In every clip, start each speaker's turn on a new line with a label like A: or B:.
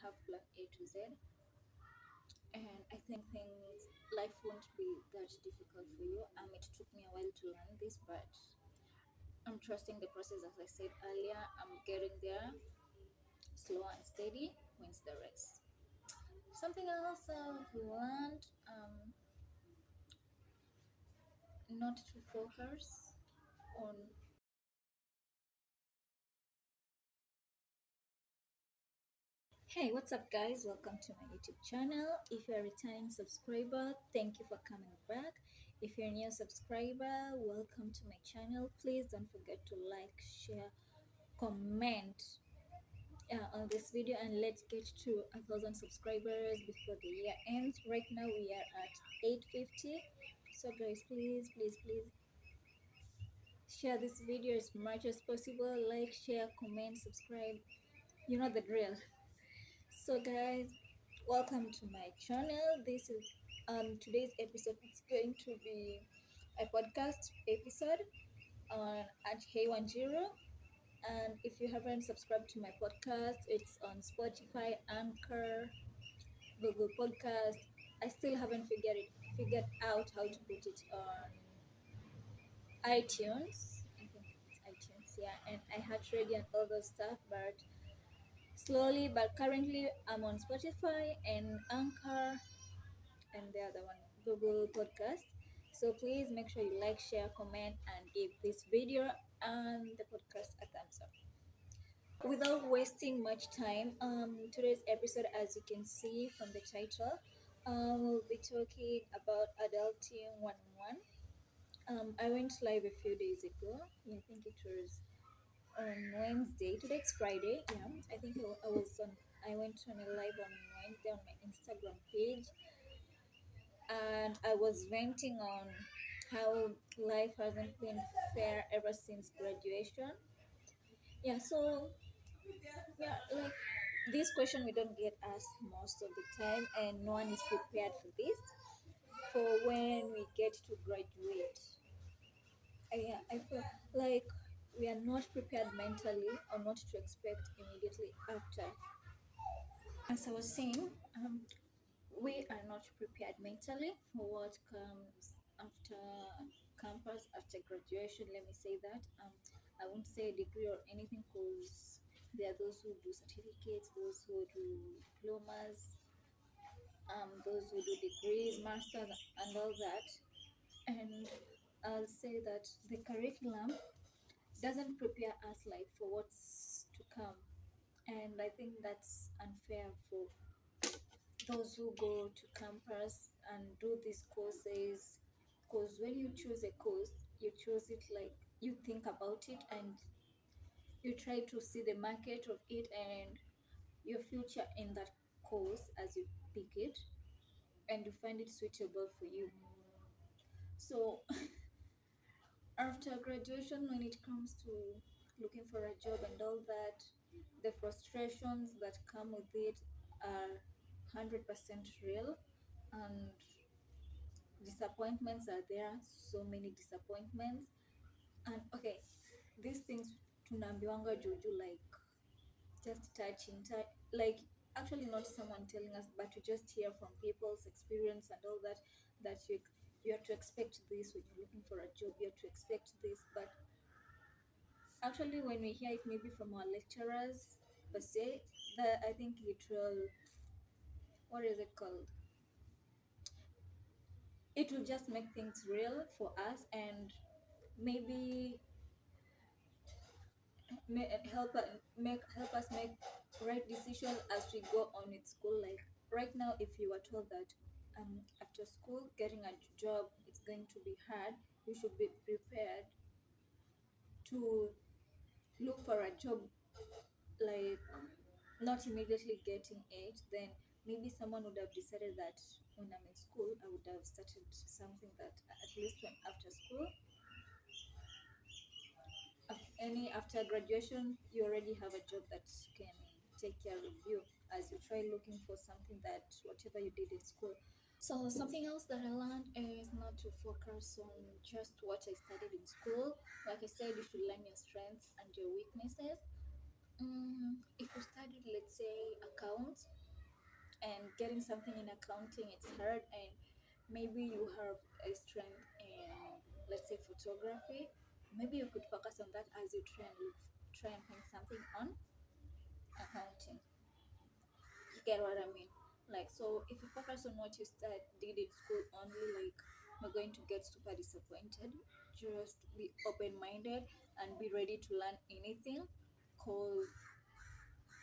A: have plan A to Z, and I think life won't be that difficult for you. It took me a while to learn this, but I'm trusting the process. As I said earlier, I'm getting there. Slow and steady wins the race. Something else I've learned, not to focus on. Hey, what's up, guys? Welcome to my YouTube channel. If you're a returning subscriber, thank you for coming back. If you're a new subscriber, welcome to my channel. Please don't forget to like, share, comment on this video, and let's get to 1,000 subscribers before the year ends. Right now, we are at 850. So, guys, please share this video as much as possible. Like, share, comment, subscribe. You know the drill. So guys, welcome to my channel. This is today's episode. It's going to be a podcast episode on at Hey10. And if you haven't subscribed to my podcast, it's on Spotify, Anchor, Google Podcast. I still haven't figured out how to put it on iTunes. I think it's iTunes, yeah. And I had ready and all those stuff, but slowly. But currently, I'm on Spotify and Anchor and the other one, Google Podcast. So please make sure you like, share, comment, and give this video and the podcast a thumbs up. Without wasting much time, today's episode, as you can see from the title, we'll be talking about adulting 101. I went live a few days ago. Yeah, I think it was on Wednesday. Today it's Friday. Yeah, I think I went on a live on Wednesday on my Instagram page, and I was venting on how life hasn't been fair ever since graduation. Yeah, so yeah, like this question we don't get asked most of the time, and no one is prepared for this. For when we get to graduate, yeah, I feel like we are not prepared mentally or not to expect immediately after. As I was saying, we are not prepared mentally for what comes after campus, after graduation. Let me say that. I won't say degree or anything, because there are those who do certificates, those who do diplomas, those who do degrees, masters, and all that. And I'll say that the curriculum doesn't prepare us like for what's to come, and I think that's unfair for those who go to campus and do these courses, because when you choose a course, you choose it like you think about it, and you try to see the market of it and your future in that course as you pick it, and you find it suitable for you. So after graduation, when it comes to looking for a job and all that, the frustrations that come with it are 100% real, and disappointments are there, so many disappointments. And okay, these things tunaambiwanga juju, like just touch, like actually not someone telling us, but to just hear from people's experience and all that, that you have to expect this when you're looking for a job, you have to expect this. But actually when we hear it maybe from our lecturers per se, that I think it will, what is it called, it will just make things real for us, and maybe help us make right decision as we go on with school. Like right now, if you were told that after school getting a job it's going to be hard, you should be prepared to look for a job, like not immediately getting it. Then maybe someone would have decided that when I'm in school I would have started something that at least when after school, any after graduation, you already have a job that can take care of you as you try looking for something that whatever you did in school. So something else that I learned is not to focus on just what I studied in school. Like I said, you should learn your strengths and your weaknesses. If you studied, let's say accounts, and getting something in accounting it's hard, and maybe you have a strength in, let's say, photography. Maybe you could focus on that as you try and find something on accounting. You get what I mean? Like, so if you focus on what you did in school only, like, you're going to get super disappointed. Just be open-minded and be ready to learn anything, because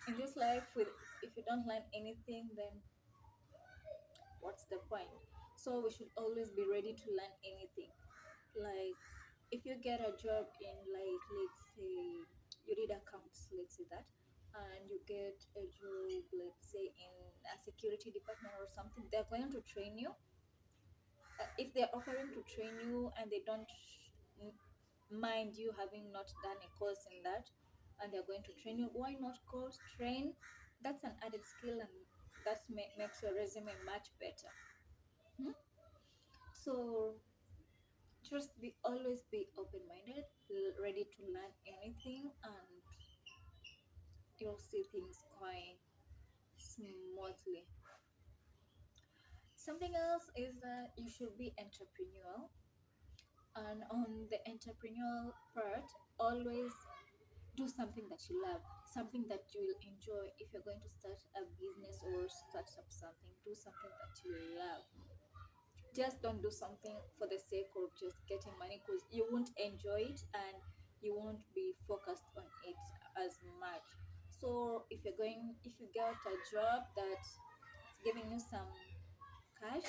A: in this life, with if you don't learn anything, then what's the point? So we should always be ready to learn anything. Like, if you get a job in, like, let's say you did accounts, let's say that, and you get a job, let's say, in a security department or something, they're going to train you. If they're offering to train you and they don't m- mind you having not done a course in that, and they're going to train you, why not course train? That's an added skill, and makes your resume much better. Hmm? So just always be open-minded, ready to learn anything, and you'll see things going smoothly. Something else is that you should be entrepreneurial, and on the entrepreneurial part, always do something that you love, something that you will enjoy. If you're going to start a business or start up something, do something that you love. Just don't do something for the sake of just getting money, because you won't enjoy it and you won't be focused on it as much. So if you get a job that's giving you some cash,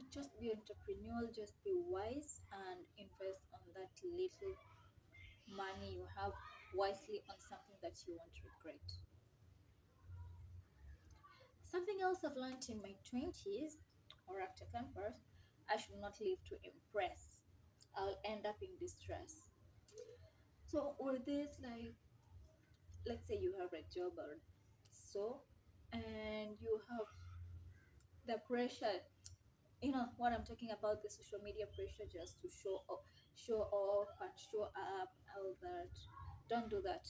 A: just be entrepreneurial, just be wise and invest on that little money you have wisely on something that you won't regret. Something else I've learned in my 20s or after campus, I should not live to impress. I'll end up in distress. So, with this, like, let's say you have a job or so, and you have the pressure, you know what I'm talking about, the social media pressure, just to show off and show up, all that. Don't do that.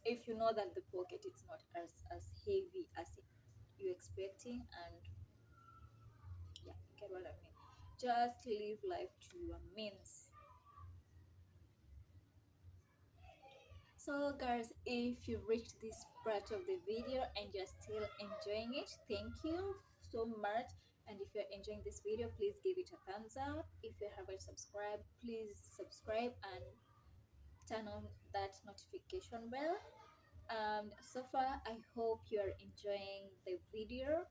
A: If you know that the pocket is not as heavy as you expecting, and yeah, you get what I mean. Just live life to your means. So, guys, if you reached this part of the video and you're still enjoying it, thank you so much. And if you're enjoying this video, please give it a thumbs up. If you haven't subscribed, please subscribe and turn on that notification bell. So far, I hope you're enjoying the video.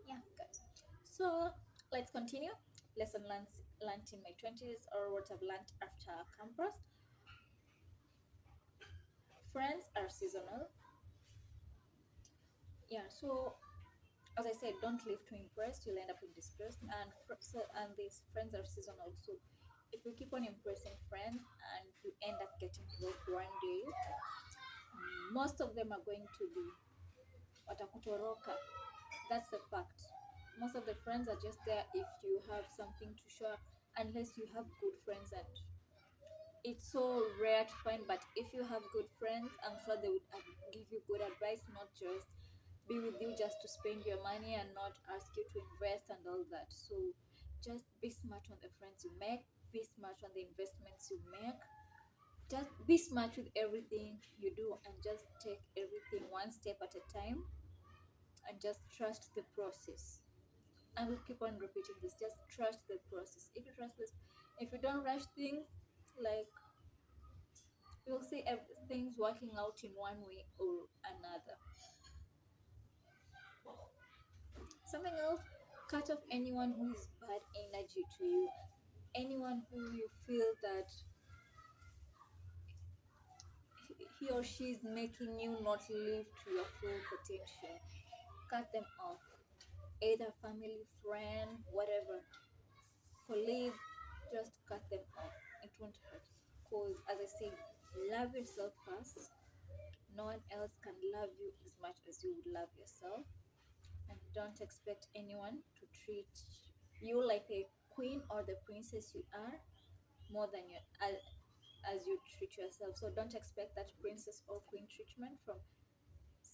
A: Yeah, guys. So let's continue. Learned in my 20s, or what I've learned after campus. Friends are seasonal. Yeah, so as I said, don't live to impress, you'll end up in disgrace. And these friends are seasonal. So if you keep on impressing friends and you end up getting broke one day, most of them are going to be watakutoroka. That's the fact. Most of the friends are just there if you have something to share, unless you have good friends, and it's so rare to find. But if you have good friends, I'm sure they would give you good advice, not just be with you just to spend your money and not ask you to invest and all that. So just be smart on the friends you make, be smart on the investments you make, just be smart with everything you do, and just take everything one step at a time, and just trust the process. I will keep on repeating this, just trust the process. If you trust this, if you don't rush things, like, you'll see things working out in one way or another. Something else, cut off anyone who is bad energy to you, anyone who you feel that he or she is making you not live to your full potential. Cut them off. Either family, friend, whatever, colleague, just cut them off. It won't hurt. Because, as I said, love yourself first. No one else can love you as much as you would love yourself. And don't expect anyone to treat you like a queen or the princess you are, more than as you treat yourself. So don't expect that princess or queen treatment from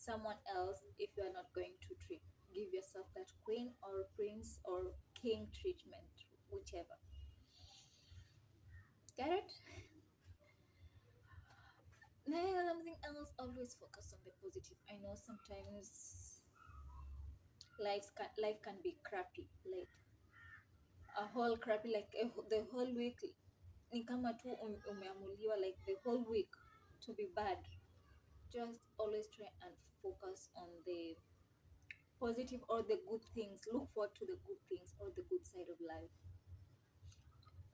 A: someone else if you are not going to treat give yourself that queen or prince or king treatment, whichever. Get it? Then something else, always focus on the positive. I know sometimes life can be crappy, like a whole crappy, like the whole week ni kama tu umeamuliwa like the whole week to be bad. Just always try and focus on the positive or the good things. Look forward to the good things or the good side of life.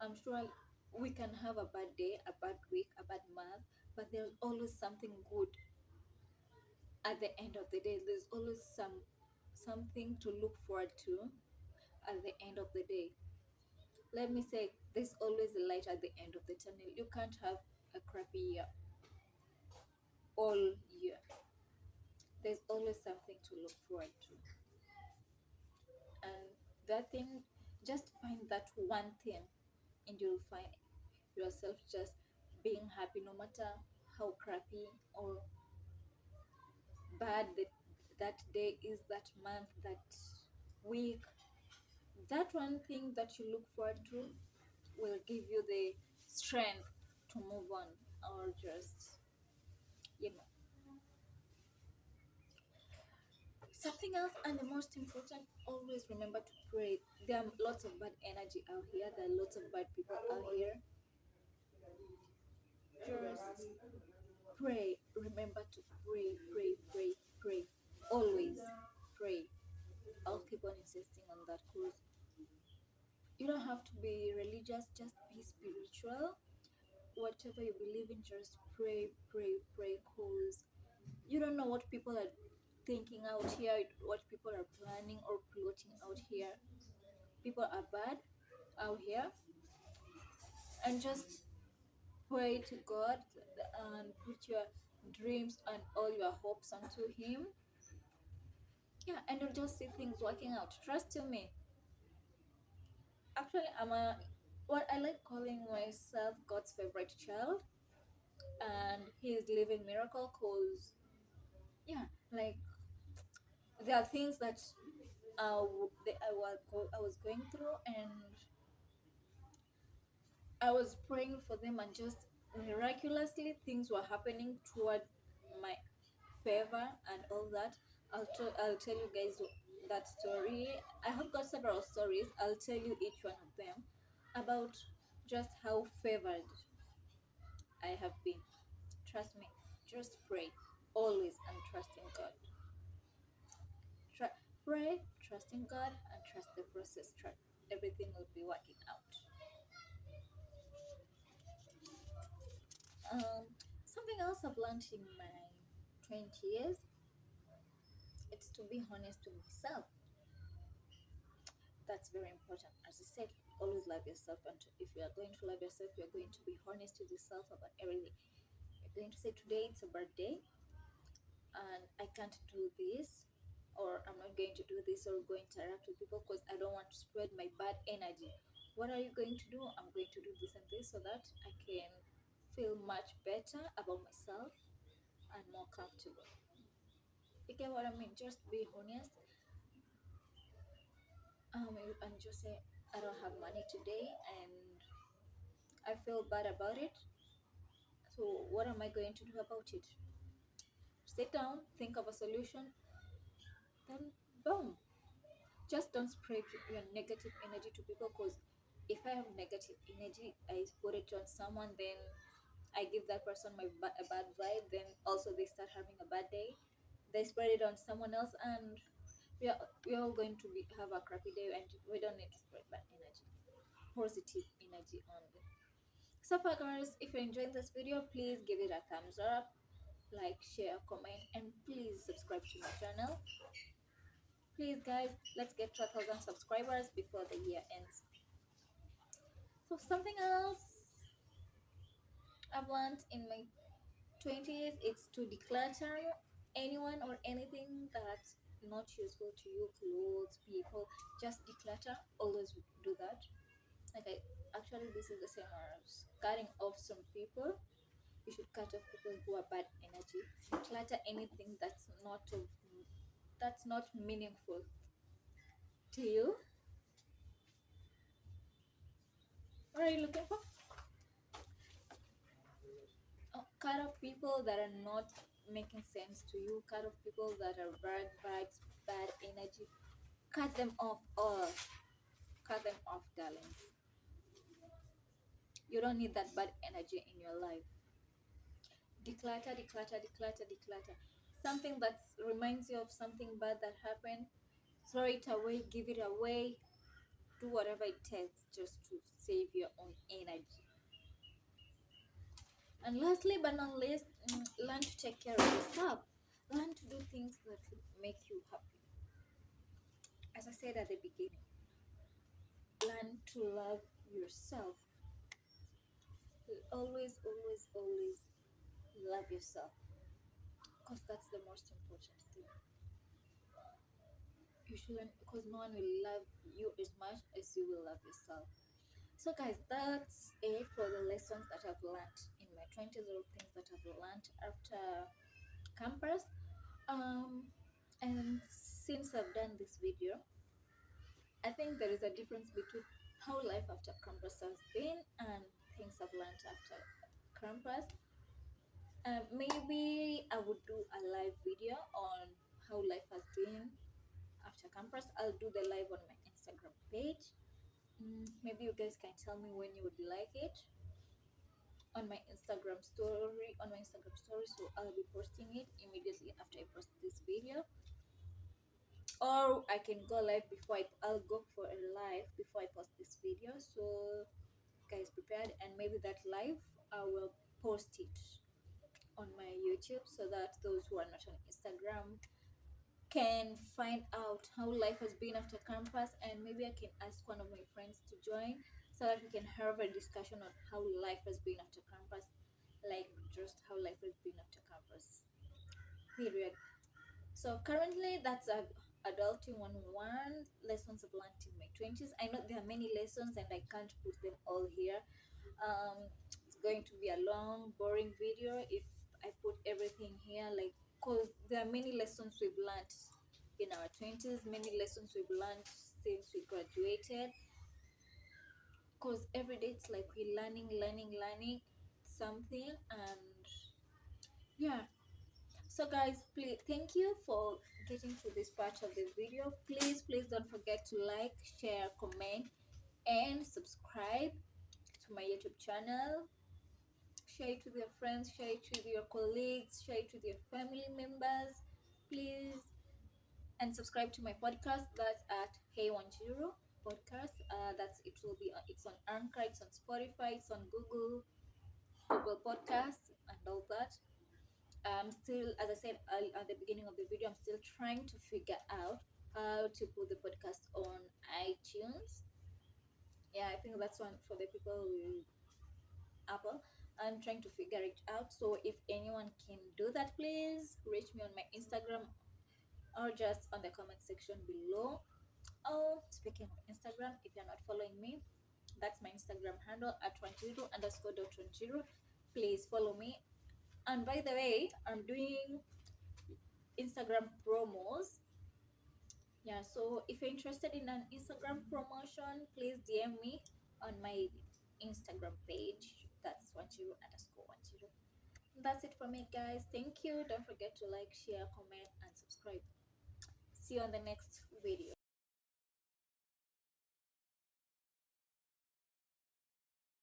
A: I'm sure we can have a bad day, a bad week, a bad month, but there's always something good at the end of the day. There's always something to look forward to at the end of the day. Let me say, there's always a light at the end of the tunnel. You can't have a crappy year all year. There's always something to look forward to. And that thing, just find that one thing, and you'll find yourself just being happy no matter how crappy or bad that day is, that month, that week. That one thing that you look forward to will give you the strength to move on, or just, you know. Something else, and the most important, always remember to pray. There are lots of bad energy out here, there are lots of bad people out here. Just pray. Remember to pray, pray, pray, pray. Always pray. I'll keep on insisting on that, because you don't have to be religious, just be spiritual. Whatever you believe in, just pray, pray, pray, because you don't know what people are thinking out here, what people are planning or plotting out here. People are bad out here, and just pray to God and put your dreams and all your hopes onto Him. Yeah, and you'll just see things working out. Trust you me. Actually, I'm a what I like calling myself God's favorite child, and He is living miracle. Cause yeah, like there are things that I was going through, and I was praying for them, and just miraculously things were happening toward my favor and all that. I'll tell you guys that story. I have got several stories. I'll tell you each one of them about just how favored I have been. Trust me. Just pray always and trust in God. Pray, trust in God, and trust the process. Everything will be working out. Something else I've learned in my 20 years, it's to be honest with myself. That's very important. As I said, always love yourself, and if you are going to love yourself, you're going to be honest with yourself about everything. You're going to say, today it's a birthday, and I can't do this, or I'm not going to do this, or go interact with people because I don't want to spread my bad energy. What are you going to do? I'm going to do this and this so that I can feel much better about myself and more comfortable. You get what I mean? Just be honest. And just say, I don't have money today, and I feel bad about it. So what am I going to do about it? Sit down, think of a solution, then boom. Just don't spread your negative energy to people, because if I have negative energy, I put it on someone, then I give that person a bad vibe, then also they start having a bad day. They spread it on someone else, and we are all going to have a crappy day, and we don't need to spread bad energy. Positive energy only. So far guys, if you're enjoying this video, please give it a thumbs up, like, share, comment, and please subscribe to my channel. Please guys, let's get to 1,000 subscribers before the year ends. So something else I've learned in my 20s, it's to declutter anyone or anything that's not useful to you, clothes, people. Just declutter. Always do that. Actually, this is the same as cutting off some people. You should cut off people who are bad energy. Declutter anything that's not meaningful to you. What are you looking for? Cut off people that are not making sense to you. Cut off people that are bad vibes, bad energy. Cut them off all. Cut them off, darlings. You don't need that bad energy in your life. Declutter, declutter, declutter, declutter. Something that reminds you of something bad that happened, throw it away, give it away, do whatever it takes just to save your own energy. And lastly but not least, learn to take care of yourself. Learn to do things that will make you happy. As I said at the beginning, learn to love yourself. Always, always, always love yourself, because that's the most important thing. You should learn, because no one will love you as much as you will love yourself. So, guys, that's it for the lessons that I've learned in my 20s, or things that I've learned after campus. And since I've done this video, I think there is a difference between how life after campus has been and things I've learned after campus. Maybe I would do a live video on how life has been after campus. I'll do the live on my Instagram page. Maybe you guys can tell me when you would like it on my Instagram story. So I'll be posting it immediately after I post this video, or I can go live I'll go for a live before I post this video. So guys, prepared, and maybe that live I will post it on my YouTube, so that those who are not on Instagram can find out how life has been after campus, and maybe I can ask one of my friends to join, so that we can have a discussion on how life has been after campus, like just how life has been after campus, period. So currently, that's a adulting 101, lessons I've learned in my 20s. I know there are many lessons and I can't put them all here. It's going to be a long, boring video if I put everything here, like, because there are many lessons we've learned in our 20s, many lessons we've learned since we graduated. Because every day it's like we're learning something, and yeah. So guys, please, thank you for getting to this part of the video. Please don't forget to like, share, comment, and subscribe to my YouTube channel. Share it with your friends, share it with your colleagues, share it with your family members, please. And subscribe to my podcast. That's at Hey10 podcast. It's on Anchor, it's on Spotify, it's on Google Podcasts, and all that. I'm still, as I said at the beginning of the video, I'm still trying to figure out how to put the podcast on iTunes. Yeah, I think that's one for the people with Apple. I'm trying to figure it out. So if anyone can do that, please reach me on my Instagram, or just on the comment section below. Oh, speaking of Instagram, if you're not following me, that's my Instagram handle at 20_.20. Please follow me. And by the way, I'm doing Instagram promos. Yeah, so if you're interested in an Instagram promotion, please DM me on my Instagram page. That's 10_10. That's it for me, guys. Thank you. Don't forget to like, share, comment, and subscribe. See you on the next video.